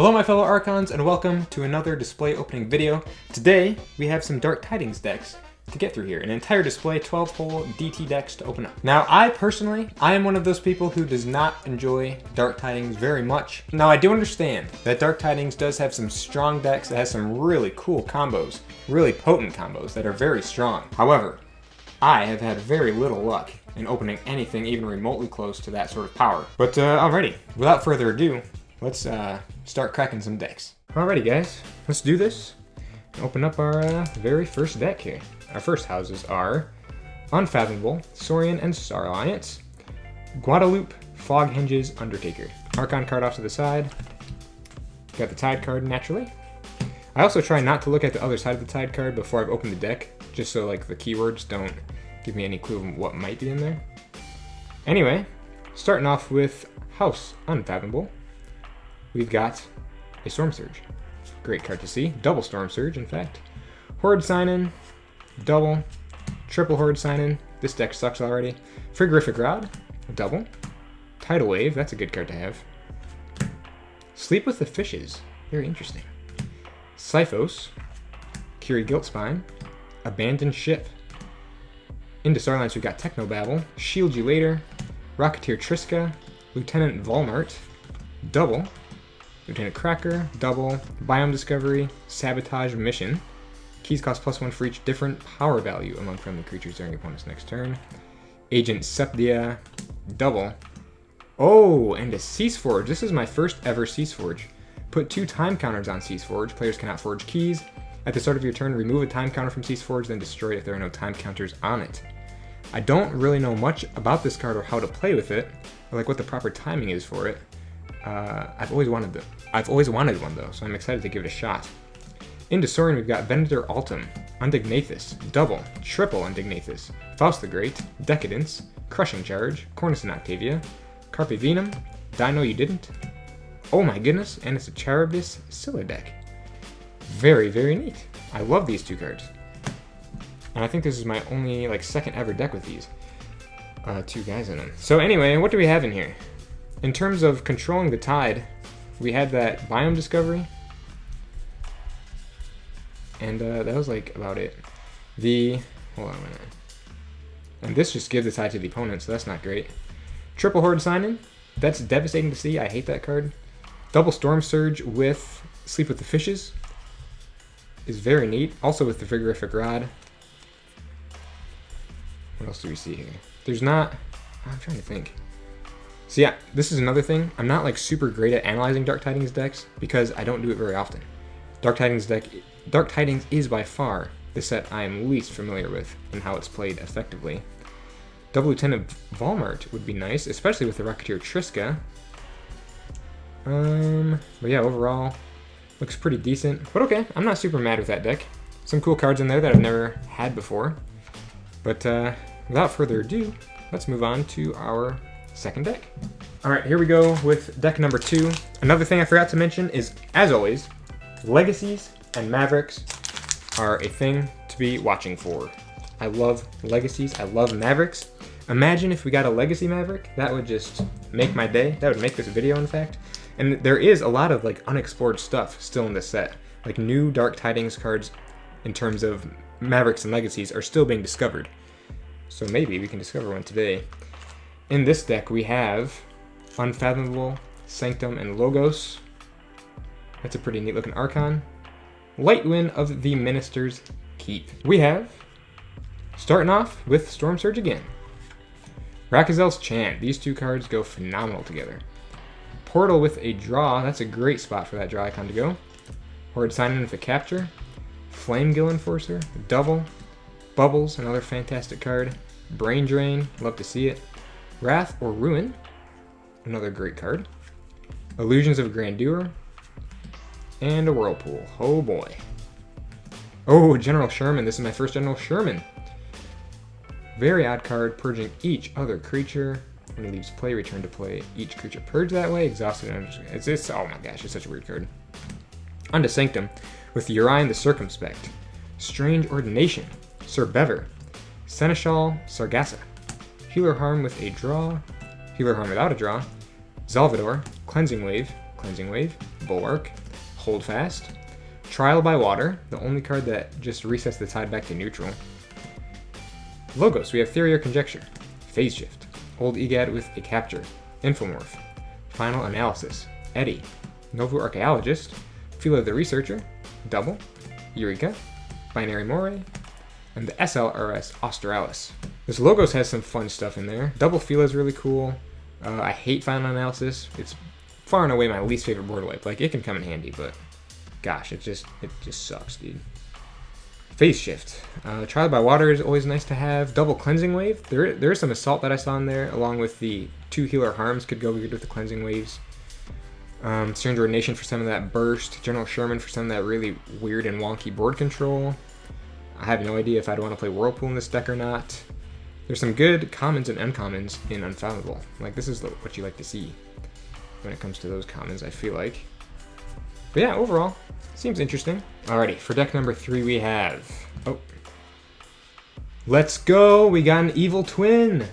Hello my fellow Archons and welcome to another display opening video. Today we have some Dark Tidings decks to get through here. An entire display, 12-hole DT decks to open up. Now I am one of those people who does not enjoy Dark Tidings very much. Now I do understand that Dark Tidings does have some strong decks that has some really cool combos, really potent combos that are very strong. However, I have had very little luck in opening anything even remotely close to that sort of power. But alrighty, without further ado, let's start cracking some decks. Alrighty guys, let's do this. Open up our very first deck here. Our first houses are Unfathomable, Saurian and Star Alliance, Guadalupe, Fog Hinges, Undertaker. Archon card off to the side. Got the Tide card naturally. I also try not to look at the other side of the Tide card before I've opened the deck, just so like the keywords don't give me any clue of what might be in there. Anyway, starting off with House Unfathomable, we've got a Storm Surge. Great card to see. Double Storm Surge, in fact. Horde Sign-In, double. Triple Horde Sign-In. This deck sucks already. Frigorific Rod, double. Tidal Wave, that's a good card to have. Sleep with the Fishes, very interesting. Sipho's, Curie Guiltspine, Abandoned Ship. Into Starlines we've got Technobabble, Shield You Later, Rocketeer Triska, Lieutenant Volmart, double. Lieutenant Cracker, double. Biome Discovery, Sabotage Mission. Keys cost +1 for each different power value among friendly creatures during your opponent's next turn. Agent Septia, double. Oh, and a CeyeceForge. This is my first ever CeyeceForge. Put 2 time counters on CeyeceForge. Players cannot forge keys. At the start of your turn, remove a time counter from CeyeceForge, then destroy it if there are no time counters on it. I don't really know much about this card or how to play with it, or like what the proper timing is for it. I've always wanted one though, so I'm excited to give it a shot. Into Saurian, we've got Venator Altum, Undignathus, double, triple Undignathus, Faust the Great, Decadence, Crushing Charge, Cornicen Octavia, Carpe Venum, Dino You Didn't. Oh my goodness, and it's a Charybdis Scylla deck. Very, very neat. I love these 2 cards. And I think this is my only second ever deck with these 2 guys in them. So anyway, what do we have in here? In terms of controlling the Tide, we had that Biome Discovery. And that was about it. Hold on a minute. And this just gives the Tide to the opponent, so that's not great. Triple Horde Sign-In. That's devastating to see. I hate that card. Double Storm Surge with Sleep with the Fishes is very neat. Also with the Frigorific Rod. What else do we see here? There's not... I'm trying to think. So yeah, this is another thing. I'm not super great at analyzing Dark Tidings decks because I don't do it very often. Dark Tidings is by far the set I am least familiar with and how it's played effectively. Double Lieutenant Volmart would be nice, especially with the Rocketeer Triska. But yeah, overall, looks pretty decent. But okay, I'm not super mad with that deck. Some cool cards in there that I've never had before. But without further ado, let's move on to our second deck. Alright, here we go with deck number 2. Another thing I forgot to mention is, as always, Legacies and Mavericks are a thing to be watching for. I love Legacies, I love Mavericks. Imagine if we got a Legacy Maverick, that would just make my day. That would make this video, in fact. And there is a lot of unexplored stuff still in this set. New Dark Tidings cards in terms of Mavericks and Legacies are still being discovered. So maybe we can discover one today. In this deck we have Unfathomable, Sanctum, and Logos. That's a pretty neat looking Archon. Lightwind of the Minister's Keep. We have, starting off with Storm Surge again, Rakizel's Chant. These 2 cards go phenomenal together. Portal with a draw. That's a great spot for that draw icon to go. Horde Sign-In with a capture. Flamegill Enforcer, double. Bubbles, another fantastic card. Brain Drain, love to see it. Wrath or Ruin, another great card. Illusions of Grandeur, and a Whirlpool. Oh boy. Oh, General Sherman. This is my first General Sherman. Very odd card, purging each other creature. When he leaves play, return to play each creature purged that way. Exhausted. It's oh my gosh, it's such a weird card. On to Sanctum with Urian the Circumspect, Strange Ordination, Sir Bever, Seneschal Sargassa, Healer Harm with a draw, Healer Harm without a draw, Zalvador, Cleansing Wave, Cleansing Wave, Bulwark, Hold Fast, Trial by Water, the only card that just resets the tide back to neutral. Logos, we have Theory or Conjecture, Phase Shift, Old Egad with a Capture, Infomorph, Final Analysis, Eddy, Novu Archaeologist, Fila the Researcher, Double, Eureka, Binary Moray, and the SLRS Australis. This Logos has some fun stuff in there. Double Fila is really cool. I hate Final Analysis. It's far and away my least favorite board wipe. Like, it can come in handy, but gosh, it just sucks, dude. Phase Shift. Trial by Water is always nice to have. Double Cleansing Wave. There is some Assault that I saw in there, along with the 2 Healer Harms could go good with the Cleansing Waves. Strange Ordination for some of that burst. General Sherman for some of that really weird and wonky board control. I have no idea if I'd want to play Whirlpool in this deck or not. There's some good commons and uncommons in Unfathomable. Like, this is what you like to see when it comes to those commons, I feel like. But yeah, overall, seems interesting. Alrighty, for deck number 3 we have... Oh. Let's go! We got an Evil Twin!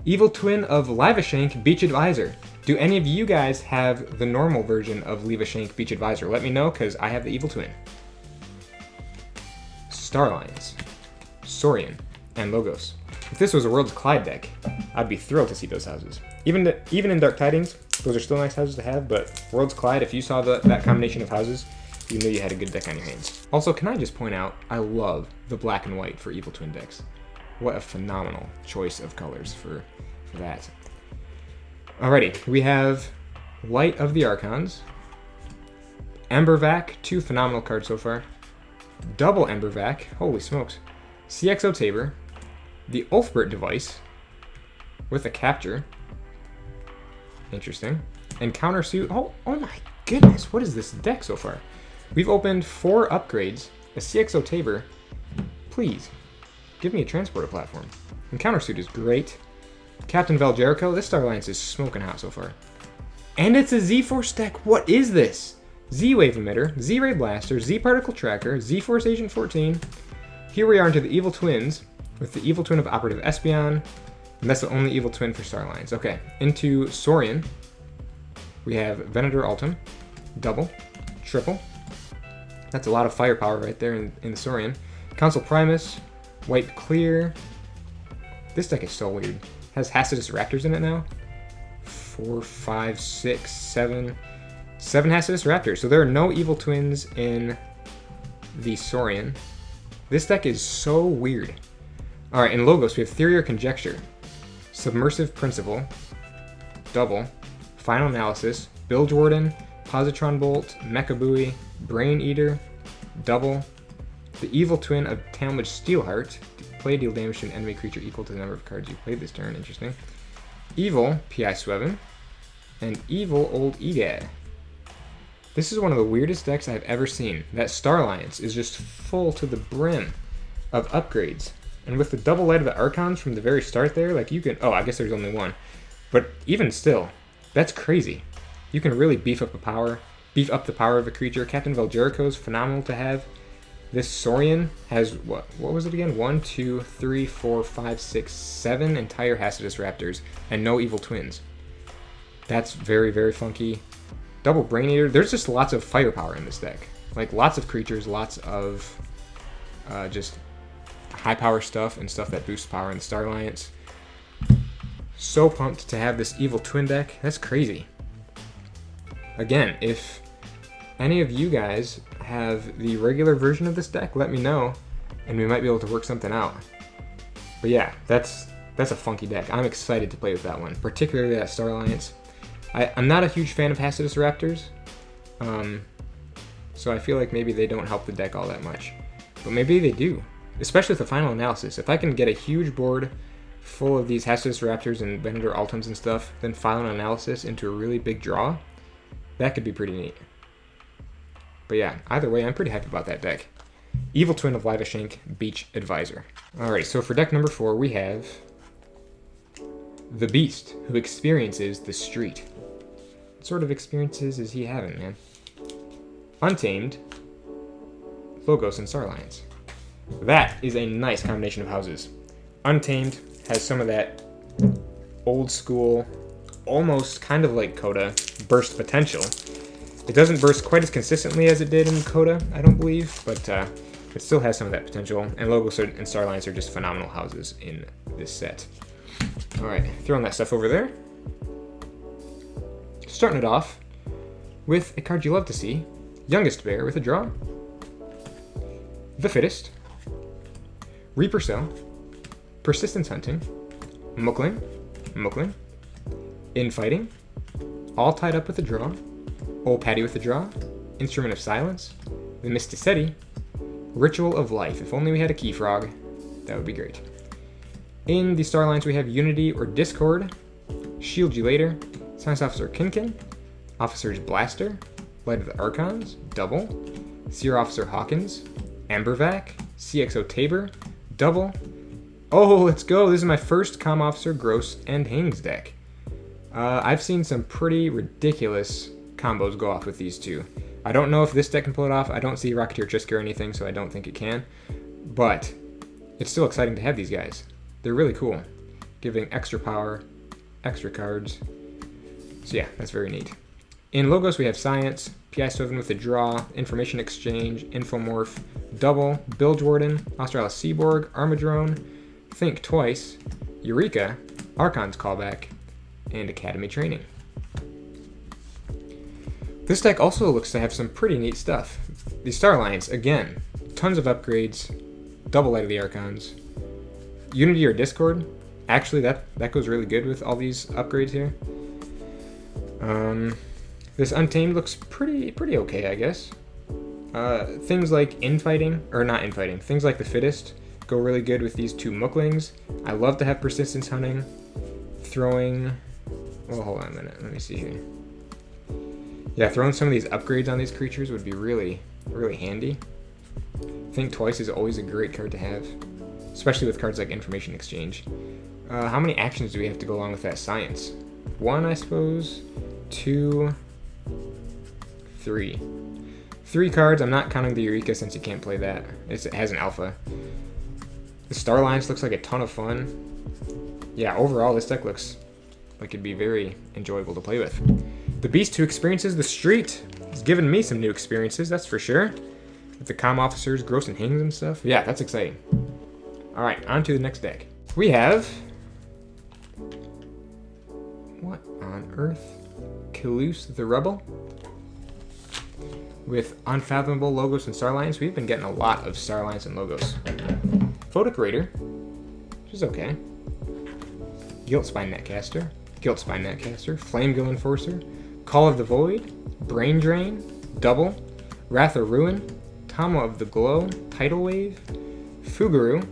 Evil Twin of Liveshank Beach Advisor. Do any of you guys have the normal version of Liveshank Beach Advisor? Let me know, because I have the Evil Twin. Starlines, Saurian, and Logos. If this was a Worlds Collide deck, I'd be thrilled to see those houses. Even in Dark Tidings, those are still nice houses to have, but Worlds Collide, if you saw that combination of houses, you knew you had a good deck on your hands. Also, can I just point out, I love the black and white for Evil Twin decks. What a phenomenal choice of colors for that. Alrighty, we have Light of the Archons, Embervac, 2 phenomenal cards so far, Double Embervac, holy smokes, CXO Tabor, the Ulfbert device with a Capture, interesting, and Countersuit. Oh my goodness, what is this deck so far? We've opened 4 upgrades, a CXO Tabor, please, give me a transporter platform, and Countersuit is great, Captain Vel Jericho, this Star Alliance is smoking hot so far, and it's a Z-Force deck, what is this? Z-Wave Emitter, Z-Ray Blaster, Z-Particle Tracker, Z-Force Agent 14. Here we are into the Evil Twins, with the Evil Twin of Operative Espeon, and that's the only Evil Twin for Star Alliance. Okay, into Saurian, we have Venator Altum, Double, Triple. That's a lot of firepower right there in the Saurian. Council Primus, White Clear. This deck is so weird. Has Hacidus Raptors in it now. 4, 5, 6, 7... 7 Hacidus Raptors, so there are no Evil Twins in the Saurian. This deck is so weird. Alright, in Logos, we have Theory or Conjecture, Submersive Principle, Double, Final Analysis, Bilge Warden, Positron Bolt, Mecha Buoy, Brain Eater, Double, the Evil Twin of Talmadge Steelheart, play deal damage to an enemy creature equal to the number of cards you played this turn, interesting. Evil, P.I. Sweven, and Evil Old Egad. This is one of the weirdest decks I've ever seen. That Star Alliance is just full to the brim of upgrades. And with the double Light of the Archons from the very start there, like you can... Oh, I guess there's only one. But even still, that's crazy. You can really beef up the power of a creature. Captain Vel Jericho is phenomenal to have. This Saurian has, what was it again? 1, 2, 3, 4, 5, 6, 7 entire Hacidus Raptors and no Evil Twins. That's very, very funky. Double Brain Eater. There's just lots of firepower in this deck. Like, lots of creatures, lots of just high power stuff and stuff that boosts power in the Star Alliance. So pumped to have this Evil Twin deck. That's crazy. Again, if any of you guys have the regular version of this deck, let me know, and we might be able to work something out. But yeah, that's a funky deck. I'm excited to play with that one, particularly that Star Alliance. I'm not a huge fan of Hacidus Raptors, so I feel like maybe they don't help the deck all that much. But maybe they do, especially with the Final Analysis. If I can get a huge board full of these Hacidus Raptors and Venator Altums and stuff, then Final Analysis into a really big draw, that could be pretty neat. But yeah, either way, I'm pretty happy about that deck. Evil Twin of Liveshank Beach Advisor. Alright, so for deck number 4, we have the Beast, who experiences the street. What sort of experiences is he having, man? Untamed, Logos, and Star Alliance. That is a nice combination of houses. Untamed has some of that old school, almost kind of like Coda, burst potential. It doesn't burst quite as consistently as it did in Coda, I don't believe, but it still has some of that potential. And Logos and Starlines are just phenomenal houses in this set. All right, throwing that stuff over there. Starting it off with a card you love to see, Youngest Bear with a draw, The Fittest, Reaper Cell, Persistence Hunting, Muckling, Infighting, All Tied Up with a draw, Old Patty with a draw, Instrument of Silence, The Mysticetti, Ritual of Life. If only we had a KeyFrog, that would be great. In the Starlines we have Unity or Discord, Shield You Later, Science Officer Kinkin, Officer's Blaster, Light of the Archons, double, Seer Officer Hawkins, Ambervac, CXO Tabor, double. Oh, let's go! This is my first Comm Officer Gross and Hangs deck. I've seen some pretty ridiculous combos go off with these two. I don't know if this deck can pull it off. I don't see Rocketeer Triska or anything, so I don't think it can. But it's still exciting to have these guys. They're really cool, giving extra power, extra cards. So yeah, that's very neat. In Logos we have Science, PI Stovin with a draw, Information Exchange, Infomorph, double, Bilge Warden, Australis Seaborg, Armadrone, Think Twice, Eureka, Archon's Callback, and Academy Training. This deck also looks to have some pretty neat stuff. The Starlines, again, tons of upgrades, double Light of the Archons, Unity or Discord. Actually, that goes really good with all these upgrades here. This Untamed looks pretty okay, I guess. Things like things like the Fittest go really good with these two Mooklings. I love to have Persistence Hunting, throwing... Well, hold on a minute, let me see here. Yeah, throwing some of these upgrades on these creatures would be really handy. Think Twice is always a great card to have, especially with cards like Information Exchange. How many actions do we have to go along with that Science? 1, I suppose. 2, 3. 3 cards. I'm not counting the Eureka since you can't play that. It has an alpha. The Starlines looks like a ton of fun. Yeah, overall this deck looks like it'd be very enjoyable to play with. The Beast who experiences the street has given me some new experiences, that's for sure. With the Comm Officers, Gross and Hangs and stuff. Yeah, that's exciting. Alright, on to the next deck. We have... What on earth? Kilus the Rebel? With Unfathomable, Logos, and Starlines. We've been getting a lot of Starlines and Logos. Photic Raider, which is okay. Guiltspine Netcaster, Flamegill Enforcer, Call of the Void, Brain Drain, double, Wrath of Ruin, Tama of the Glow, Tidal Wave, Fugaru,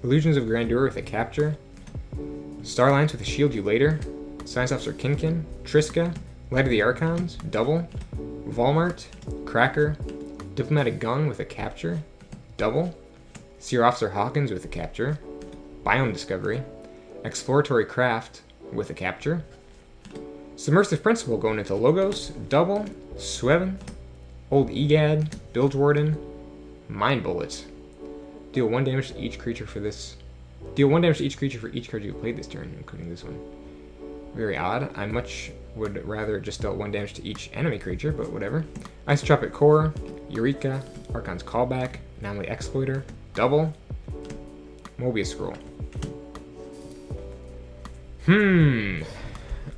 Illusions of Grandeur with a Capture, Starlines with a Shield You Later, Science Officer Kinkin, Triska, Light of the Archons, double, Volmart, Cracker, Diplomatic Gun with a Capture, double, Seer Officer Hawkins with a Capture, Biome Discovery, Exploratory Craft with a Capture, Submersive Principle going into Logos, double, Sweven, Old Egad, Bilge Warden, Mind Bullets. Deal 1 damage to each creature for this. Deal 1 damage to each creature for each card you played this turn, including this one. Very odd. I much would rather just dealt 1 damage to each enemy creature, but whatever. Isotropic Core, Eureka, Archon's Callback, Anomaly Exploiter, double, Mobius Scroll.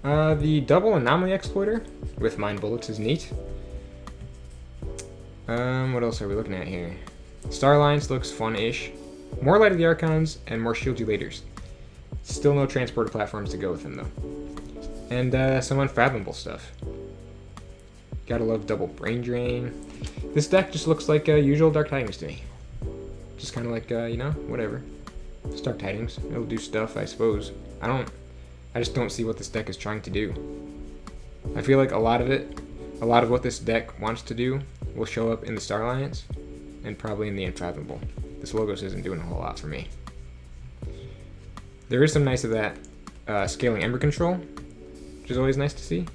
The double Anomaly Exploiter with Mind Bullets is neat. What else are we looking at here? Starlines looks fun-ish. More Light of the Archons and more Shield You Laters. Still no transporter platforms to go with them though. And some Unfathomable stuff. Gotta love double Brain Drain. This deck just looks like usual Dark Tidings to me. Just kind of like, you know, whatever. It's Dark Tidings. It'll do stuff, I suppose. I just don't see what this deck is trying to do. I feel like a lot of what this deck wants to do will show up in the Starlines and probably in the Unfathomable. This Logos isn't doing a whole lot for me. There is some nice of that scaling Ember Control, which is always nice to see.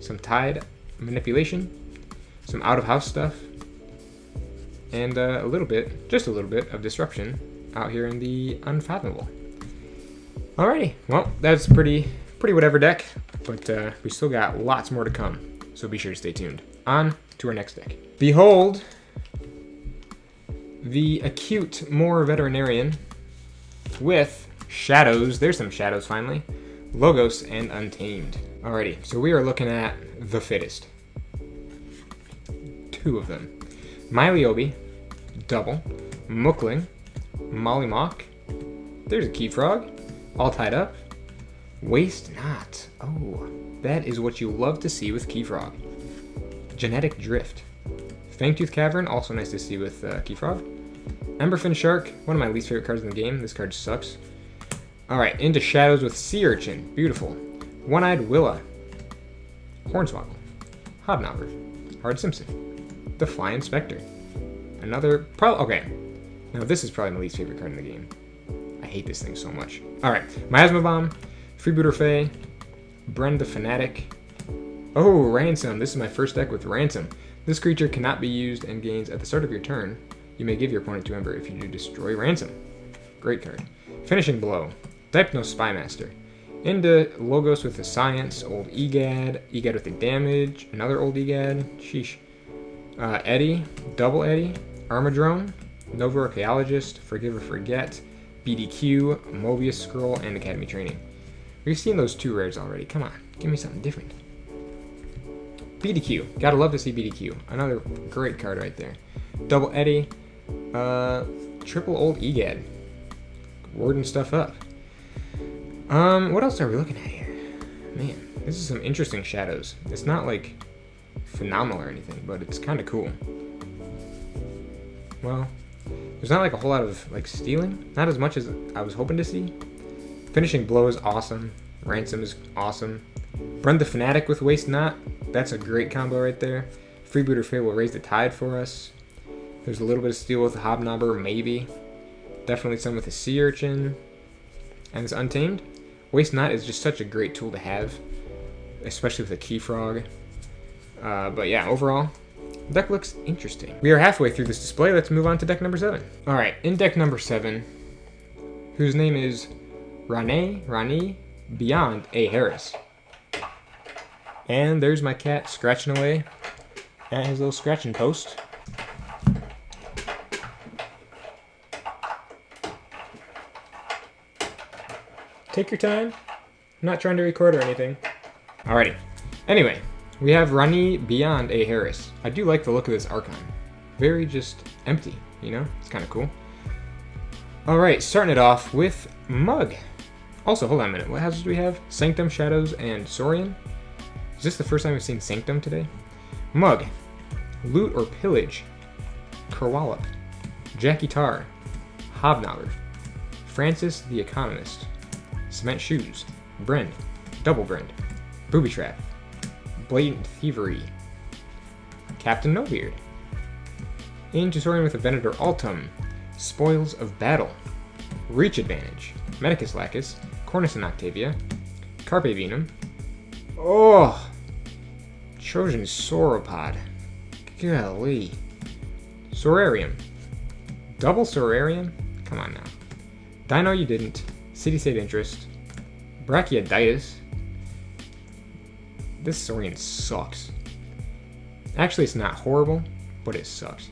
Some Tide Manipulation, some out-of-house stuff, and just a little bit of Disruption out here in the Unfathomable. Alrighty, well, that's pretty whatever deck, but we still got lots more to come. so be sure to stay tuned. On to our next deck. Behold, the Acute Moor Veterinarian with Shadows. There's some Shadows finally. Logos and Untamed. Alrighty, so we are looking at the fittest. 2 of them. Miliobi, double. Mookling, Mollymock. There's a Keyfrog, all tied up. Waste Not. Oh, that is what you love to see with Keyfrog. Genetic Drift. Fangtooth Cavern, also nice to see with Keyfrog. Emberfin Shark, one of my least favorite cards in the game. This card sucks. Alright, into Shadows with Sea Urchin. Beautiful. One-Eyed Willa. Hornswoggle. Hobnobber. Hard Simpson. The Flying Spectre. Another... Okay. Now this is probably my least favorite card in the game. I hate this thing so much. Alright. Miasma Bomb. Freebooter Fae. Bren the Fanatic. Oh, Ransom. This is my first deck with Ransom. This creature cannot be used and gains at the start of your turn. You may give your opponent 2 Ember if you do destroy Ransom. Great card. Finishing Blow. Dipno Spymaster. Into Logos with the Science. Old Egad. Egad with the Damage. Another Old Egad. Sheesh. Eddie. Double Eddie. Armadrone. Nova Archaeologist. Forgive or Forget. BDQ. Mobius Scroll. And Academy Training. We've seen those 2 rares already. Come on. Give me something different. BDQ. Gotta love to see BDQ. Another great card right there. Double Eddie. Triple Old Egad. Wording stuff up. What else are we looking at here? Man, this is some interesting Shadows. It's not like phenomenal or anything, but it's kind of cool. Well, there's not like a whole lot of like stealing. Not as much as I was hoping to see. Finishing Blow is awesome. Ransom is awesome. Bren the Fanatic with Waste Not. That's a great combo right there. Freebooter Fae will raise the tide for us. There's a little bit of steal with the Hobnobber, maybe. Definitely some with the Sea Urchin. And this Untamed. Waste Not is just such a great tool to have, especially with a Keyfrog. But yeah, overall, the deck looks interesting. We are halfway through this display. Let's move on to deck number 7. Alright, in deck number 7, whose name is Rani Beyond A. Harris. And there's my cat scratching away at his little scratching post. Take your time. I'm not trying to record or anything. Alrighty. Anyway, we have Rani Beyond A. Harris. I do like the look of this Archon. Very just empty, you know? It's kind of cool. Alright, starting it off with Mug. Also, hold on a minute. What houses do we have? Sanctum, Shadows, and Saurian? Is this the first time we've seen Sanctum today? Mug. Loot or Pillage. Kerwallop. Jackie Tar. Hobnobber. Francis the Economist. Cement Shoes. Brend. Double Brend. Booby Trap. Blatant Thievery. Captain Nobeard. Into Saurian with a Venator Altum. Spoils of Battle. Reach Advantage. Medicus Lacus. Cornus and Octavia. Carpe Venum. Oh! Trojan Sauropod. Golly. Sorarium. Double Sorarium? Come on now. Dino You Didn't. City State Interest. Brachioditis. This Saurian sucks. Actually, it's not horrible, but it sucks.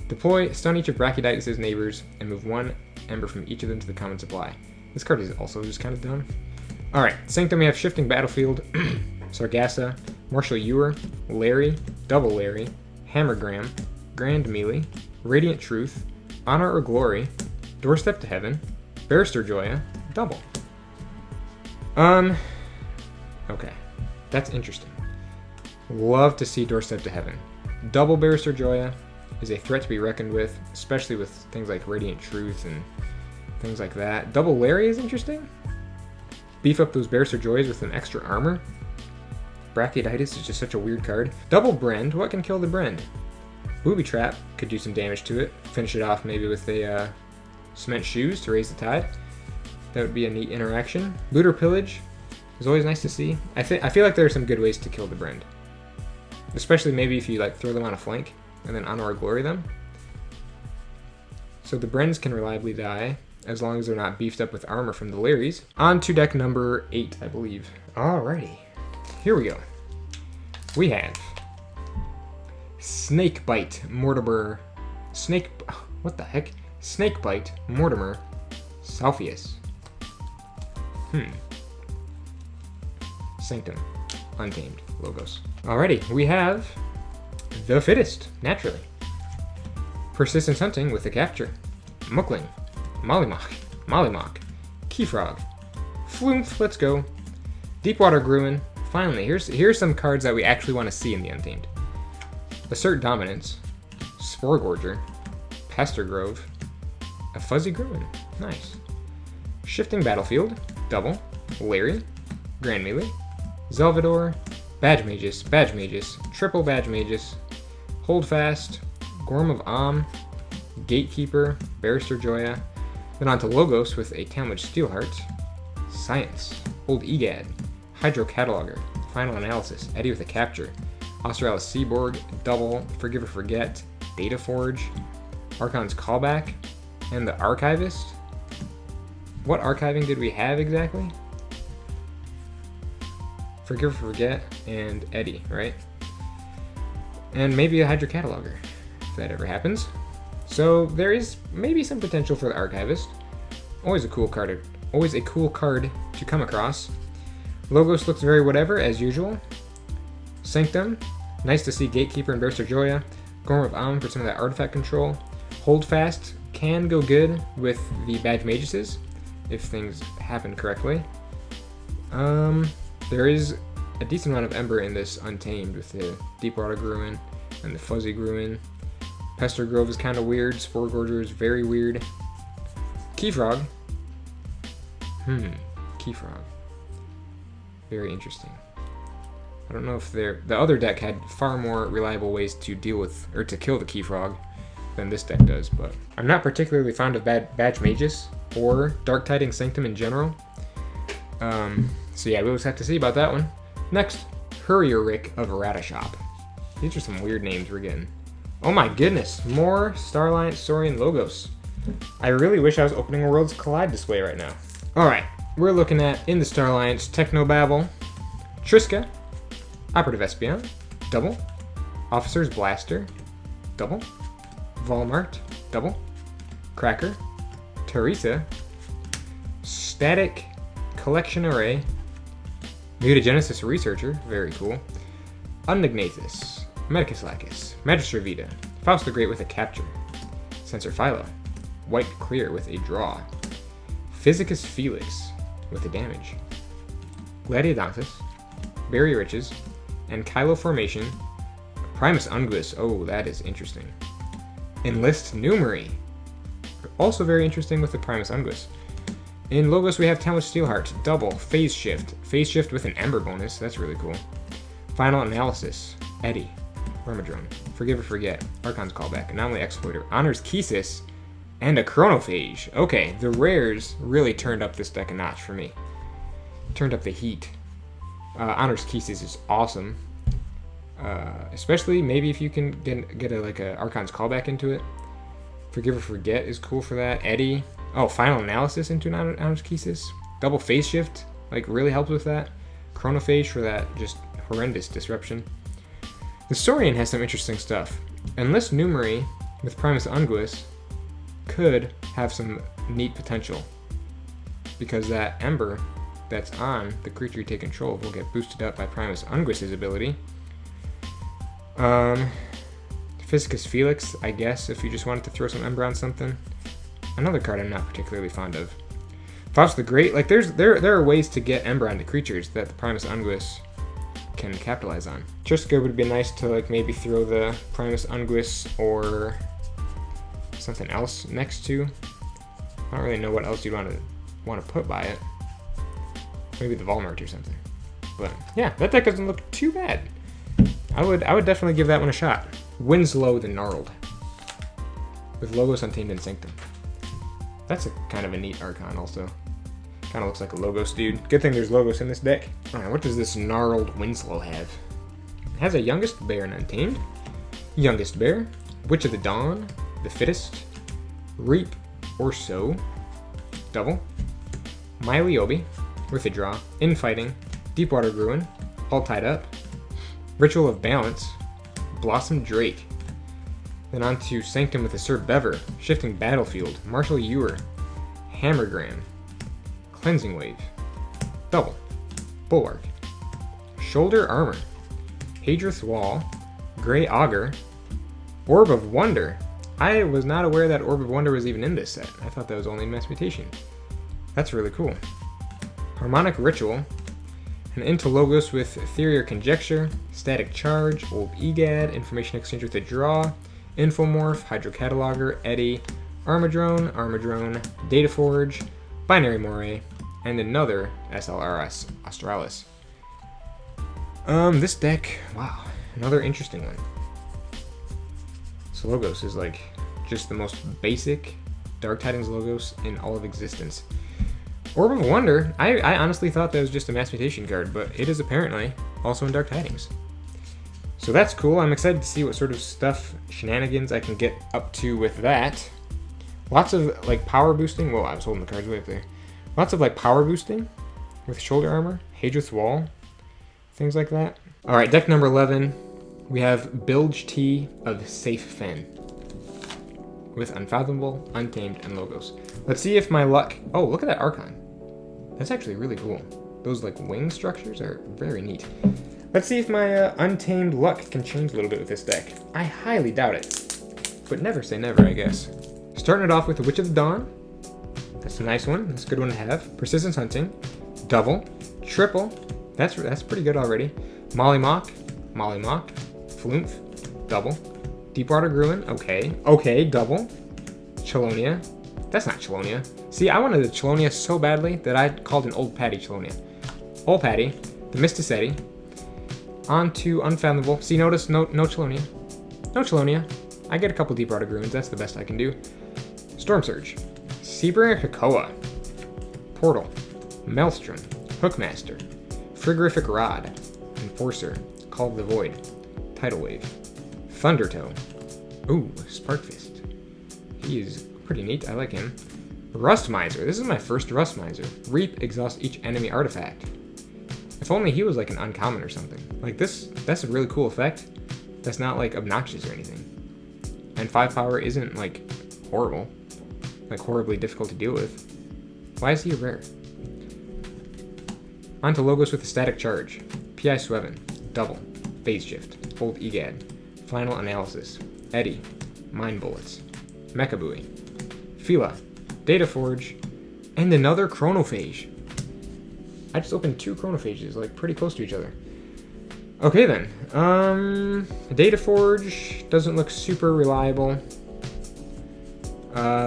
Deploy, stun each of Brachioditis' neighbors, and move 1 Ember from each of them to the common supply. This card is also just kind of dumb. Alright, Sanctum we have Shifting Battlefield, Sargassa, Marshall Ewer, Larry, Double Larry, Hammergram, Grand Melee, Radiant Truth, Honor or Glory, Doorstep to Heaven, Barrister Joya, Double. Okay. That's interesting. Love to see Doorstep to Heaven. Double Barrister Joya is a threat to be reckoned with, especially with things like Radiant Truth and things like that. Double Larry is interesting. Beef up those Barrister Joys with some extra armor. Brachioditis is just such a weird card. Double Brend, what can kill the Brend? Booby Trap could do some damage to it. Finish it off maybe with a Cement Shoes to raise the tide. That would be a neat interaction. Loot or Pillage is always nice to see. I feel like there are some good ways to kill the Brend. Especially maybe if you like throw them on a flank and then honor or glory them. So the Brens can reliably die as long as they're not beefed up with armor from the Larrys. On to deck number 8, I believe. Alrighty, here we go. we have Snakebite Mortimer. What the heck? Snakebite Mortimer Salvius. Sanctum. Untamed. Logos. Alrighty, we have the Fittest, naturally. Persistence Hunting with the Capture. Muckling. Mollymawk. KeyFrog. Flumph, let's go. Deepwater Gruen. Finally, here's some cards that we actually want to see in the Untamed. Assert Dominance. Sporegorger. Pestergrove. A Fuzzy Gruen. Nice. Shifting Battlefield. Double. Larry. Grand Melee. Zelvador. Badge Magus. Triple Badge Magus. Holdfast. Gorm of Am. Gatekeeper. Barrister Joya. Then on to Logos with a Talmadge Steelheart. Science. Old Egad. Hydro Cataloger. Final Analysis. Eddie with a Capture. Australis Seaborg. Double. Forgive or Forget. Data Forge. Archon's Callback. And the Archivist. What archiving did we have exactly? Forgive or Forget and Eddie, right? And maybe a Hydro Cataloger, if that ever happens. So there is maybe some potential for the Archivist. Always a cool card to come across. Logos looks very whatever, as usual. Sanctum. Nice to see Gatekeeper and Barrister Joya. Gorm of Am for some of that artifact control. Holdfast can go good with the Badge Maguses, if things happen correctly. There is a decent amount of Ember in this Untamed with the Deepwater Gruen and the Fuzzy Gruen. Pestergrove is kind of weird. Sporegorger is very weird. KeyFrog. KeyFrog. Very interesting. I don't know if the other deck had far more reliable ways to deal with, or to kill the KeyFrog than this deck does, but I'm not particularly fond of Badge Magus or Dark Tidings Sanctum in general. So yeah, we'll just have to see about that one. Next, Hurrierick of Ratashop. These are some weird names we're getting. Oh my goodness, more Starlight Saurian Logos. I really wish I was opening a Worlds Collide display right now. Alright, we're looking at, in the Star Alliance, Technobabble, Triska, Operative Espion, double, Officer's Blaster, double, Volmart, double, Cracker, Teresa, Static Collection Array, Mutagenesis Researcher, very cool, Undognathus, Medicus Lacus, Magister Vita, Faust the Great with a Capture, Sensor Philo, White Clear with a Draw, Physicus Felix with a Damage, Gladiodontus, Berry Riches, and Kylo Formation, Primus Unguis, oh that is interesting, Enlist Numery, also very interesting with the Primus Unguis. In Logos we have Talmadge Steelheart, double, Phase Shift with an Ember bonus, that's really cool. Final Analysis, Eddie, Vermidrone, Forgive or Forget, Archon's Callback, Anomaly Exploiter, Honors Kesis, and a Chronophage. Okay, the rares really turned up this deck a notch for me. Turned up the heat. Honors Kesis is awesome. Especially maybe if you can get a Archon's Callback into it. Forgive or Forget is cool for that. Eddie. Oh, Final Analysis into an Honors Kesis. Double Phase Shift, like, really helps with that. Chronophage for that just horrendous disruption. The Saurian has some interesting stuff. Enlist Numery with Primus Unguis could have some neat potential, because that Ember that's on the creature you take control of will get boosted up by Primus Unguis' ability. Physicus Felix, I guess, if you just wanted to throw some Ember on something. Another card I'm not particularly fond of. Faust the Great, like there are ways to get Ember onto creatures that the Primus Unguis can capitalize on. Triska would be nice to like maybe throw the Primus Unguis or something else next to. I don't really know what else you'd want to put by it. Maybe the Volmart or something. But yeah, that deck doesn't look too bad. I would definitely give that one a shot. Winslow the Gnarled with Logos Untamed and Sanctum. That's a kind of a neat Archon also. Kind of looks like a Logos dude. Good thing there's Logos in this deck. Alright, what does this Gnarled Winslow have? It has a Youngest Bear and Untamed. Youngest Bear, Witch of the Dawn, the Fittest, Reap or Sow, double, Miley Obi with a draw, Infighting, Deepwater Gruen, All Tied Up, Ritual of Balance, Blossom Drake. Then on to Sanctum with a Sir Bever, Shifting Battlefield, Marshal Ewer, Hammergram, Cleansing Wave, Double, Bulwark, Shoulder Armor, Hadrith's Wall, Grey Augur, Orb of Wonder. I was not aware that Orb of Wonder was even in this set. I thought that was only in Mass Mutation. That's really cool. Harmonic Ritual, an Into Logos with Ethereal Conjecture, Static Charge, Old Egad, Information Exchange with a Draw, Infomorph, Hydro Cataloger, Eddy, Armadrone, Data Forge, Binary Moray, and another SLRS Australis. This deck, wow, another interesting one. So Logos is like just the most basic Dark Tidings Logos in all of existence. Orb of Wonder, I honestly thought that was just a Mass Mutation card, but it is apparently also in Dark Tidings. So that's cool. I'm excited to see what sort of shenanigans I can get up to with that. Lots of like power boosting. Whoa, I was holding the cards way up there. Lots of like power boosting with Shoulder Armor, Hadrith's Wall, things like that. All right, deck number 11. We have Bilge Tea of Safe Fen with Unfathomable, Untamed, and Logos. Let's see if my luck... Oh, look at that Archon. That's actually really cool. Those like wing structures are very neat. Let's see if my Untamed luck can change a little bit with this deck. I highly doubt it, but never say never, I guess. Starting it off with the Witch of the Dawn. That's a nice one. That's a good one to have. Persistence Hunting, Double, Triple. That's pretty good already. Mollymock, Flumph, Double. Deepwater Gruin, okay, Double. Chelonia. That's not Chelonia. See, I wanted a Chelonia so badly that I called an Old Patty Chelonia. Old Patty, the Mysticetti. On to Unfathomable. See, notice, no Chelonia. No Chelonia. I get a couple Deepwater Gruins, that's the best I can do. Storm Surge. Seabringer Krakoa. Portal. Maelstrom. Hookmaster. Frigorific Rod. Enforcer. Call of the Void. Tidal Wave. Thundertoe. Ooh, Sparkfist. He is pretty neat, I like him. Rust Miser. This is my first Rust Miser. Reap, exhaust each enemy artifact. If only he was like an uncommon or something. Like this, that's a really cool effect. That's not like obnoxious or anything. And 5 power isn't like horrible. Like horribly difficult to deal with. Why is he a rare? On to Logos with a Static Charge. P.I. Sweven. Double. Phase Shift. Old Egad. Final Analysis. Eddy. Mind Bullets. Mechabui. Fila. Data Forge. And another Chronophage. I just opened 2 Chronophages, like pretty close to each other. Okay then. Data Forge doesn't look super reliable.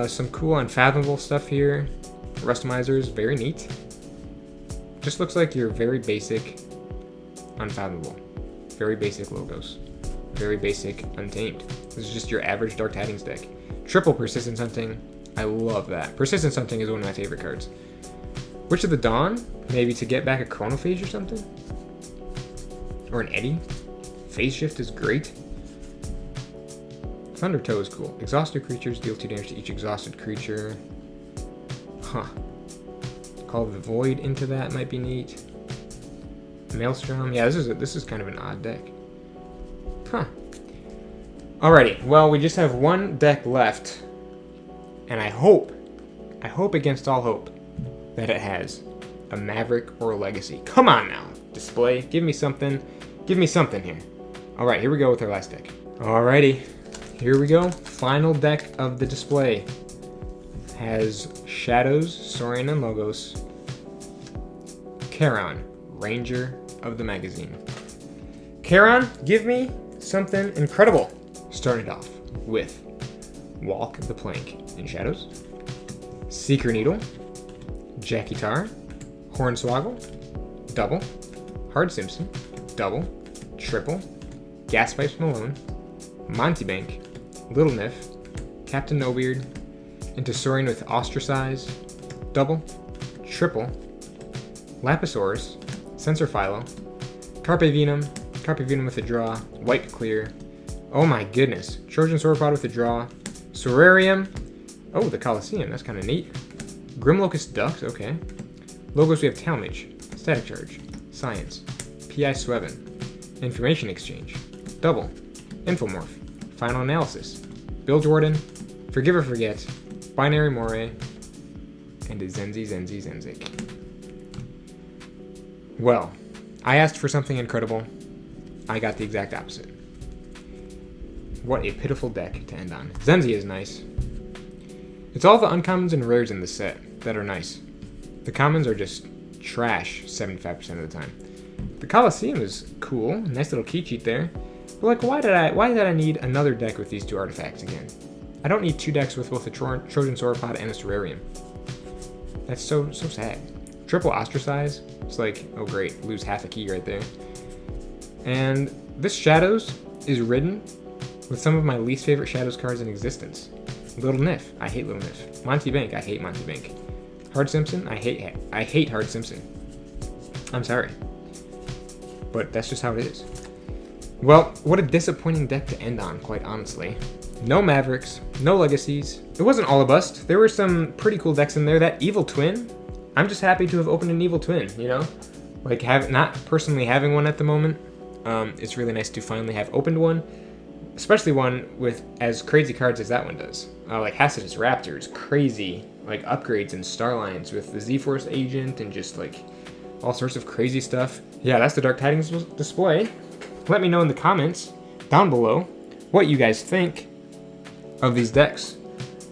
Some cool Unfathomable stuff here. Rust Miser's very neat. Just looks like your very basic Unfathomable. Very basic Logos. Very basic Untamed. This is just your average Dark Tidings deck. Triple Persistence Hunting. I love that. Persistence Hunting is one of my favorite cards. Witch of the Dawn? Maybe to get back a Chronophage or something? Or an Eddy? Phase Shift is great. Thundertoe is cool. Exhausted creatures deal 2 damage to each exhausted creature. Huh. Call of the Void into that might be neat. Maelstrom. Yeah, this is kind of an odd deck. Huh. Alrighty. Well, we just have one deck left. And I hope against all hope, that it has a Maverick or a Legacy. Come on now, display. Give me something here. All right, here we go with our last deck. Alrighty, here we go. Final deck of the display. Has Shadows, Saurian, and Logos. Charon, Ranger of the Magazine. Charon, give me something incredible. Starting off with Walk the Plank in Shadows. Seeker Needle. Jackie-Tar, Hornswoggle, Double, Hard Simpson, Double, Triple, Gaspipes Malone, Montebank, Little Niff, Captain Nobeard, into Saurian with Ostracize, Double, Triple, Lapisaurus, Sensor Philo, Carpe Venum with a draw, White Clear, oh my goodness, Trojan Sauropod with a draw, Sorarium, oh the Coliseum, that's kind of neat. Grimlocust Ducks, okay. Logos we have Talmage, Static Charge, Science, P.I. Sweven, Information Exchange, Double, Infomorph, Final Analysis, Bill Jordan, Forgive or Forget, Binary Moray, and a Zenzik. Well, I asked for something incredible. I got the exact opposite. What a pitiful deck to end on. Zenzi is nice. It's all the uncommons and rares in this set that are nice. The commons are just trash 75% of the time. The Colosseum is cool, nice little key cheat there. But like, why did I need another deck with these two artifacts again? I don't need two decks with both a Trojan Sauropod and a Terrarium. That's so sad. Triple Ostracize. It's like, oh great, lose half a key right there. And this Shadows is ridden with some of my least favorite Shadows cards in existence. Little Nif. I hate Little Nif. Monty Bank. I hate Monty Bank. Hard Simpson. I hate Hard Simpson. I'm sorry. But that's just how it is. Well, what a disappointing deck to end on, quite honestly. No Mavericks, no Legacies. It wasn't all a bust. There were some pretty cool decks in there. That Evil Twin, I'm just happy to have opened an Evil Twin, you know? Like, not personally having one at the moment. It's really nice to finally have opened one. Especially one with as crazy cards as that one does. Like Hacidus Raptors, crazy like upgrades and Starlines with the Z-Force agent and just like all sorts of crazy stuff. Yeah, that's the Dark Tidings display. Let me know in the comments down below what you guys think of these decks.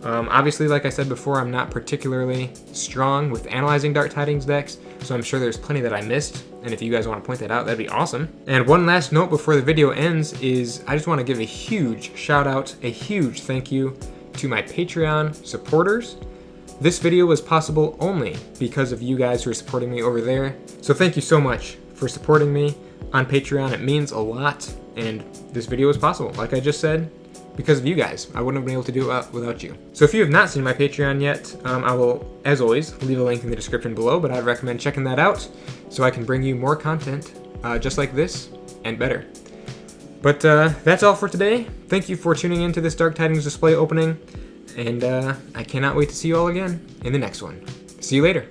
Obviously, like I said before, I'm not particularly strong with analyzing Dark Tidings decks, so I'm sure there's plenty that I missed, and if you guys want to point that out, that'd be awesome. And one last note before the video ends is I just want to give a huge shout out, a huge thank you to my Patreon supporters. This video was possible only because of you guys who are supporting me over there, so thank you so much for supporting me on Patreon. It means a lot, and this video was possible, like I just said, because of you guys. I wouldn't have been able to do it without you. So if you have not seen my Patreon yet, I will, as always, leave a link in the description below, but I'd recommend checking that out so I can bring you more content just like this and better. But that's all for today. Thank you for tuning in to this Dark Tidings display opening, and I cannot wait to see you all again in the next one. See you later.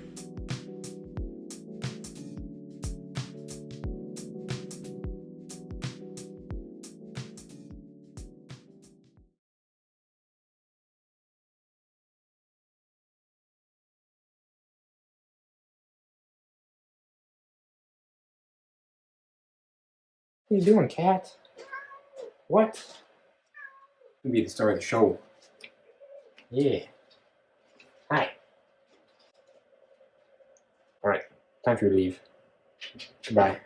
What are you doing, cat? What? You'll be the star of the show. Yeah. Hi. Alright, time for you to leave. Goodbye.